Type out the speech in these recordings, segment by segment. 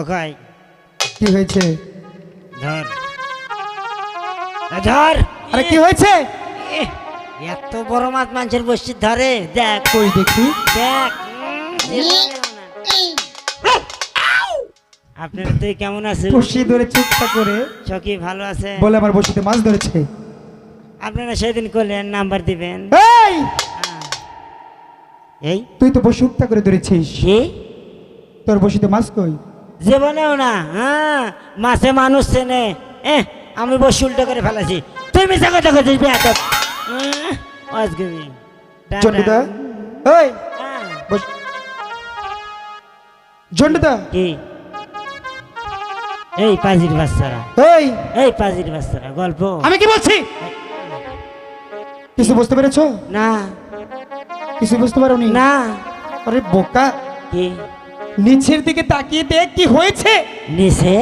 খোকাই কি হয়েছে? ধর ধর। আরে কি হয়েছে? এহ, এত বড় মাছ মানুষের বসছি ধরে দেখ কই দেখি। দেখ আপনার তুই কেমন আছেন? বসি ধরে চুপটা করে সখী ভালো আছে? বলে আমার বসিতে মাছ ধরেছে। আপনারা সেদিন করলেন নাম্বার দিবেন। এই এই তুই তো বসি উক্তা করে ধরেছিস, কি তোর বসিতে মাছ কই? জীবনেও না। হ্যাঁ মাছে মানুষ চেনে। আমি বসে উল্টো করে ফেলাছি। তুই মিশা কথা করছিস বেয়াদব। অজগবি জন্ডুদা, এই বস। জন্ডুদা, কি এই পাজির বাচ্চারা, এই এই পাজির বাচ্চারা গল্প। আমি কি বলছি? কিছু বুঝতে পেরেছো? না কিছু বুঝতে পারোনি? না। আরে বোকা, কি নিচের দিকে তাকিয়ে দেখ কি হয়েছে। নিচে?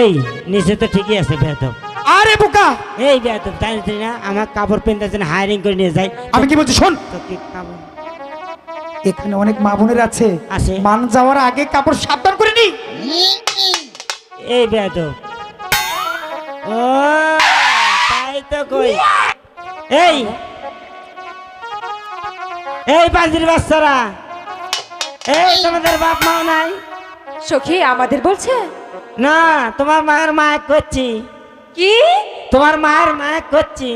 এই নিচে তো ঠিকই আছে বেয়াদব। আরে বোকা, এই বেয়াদব তাই না আমার কাপড় পেনটার জন্য হায়ারিং করে নিয়ে যাই। আমি কি বলছি শোন, তো কি কাপড় এখানে অনেক মা বোনের আছে, আছে। মান যাওয়ার আগে কাপড় সাবধান করে নি। এই বেয়াদব। ও তাই তো কই। এই এই পাজির বাচ্চারা, এই তোমাদের বাপ মাও নাই? সখী আমাদের বলছে না তোমার মায়ের মায়ের করছি। কি? তোমার মায়ের মায়ের করছি।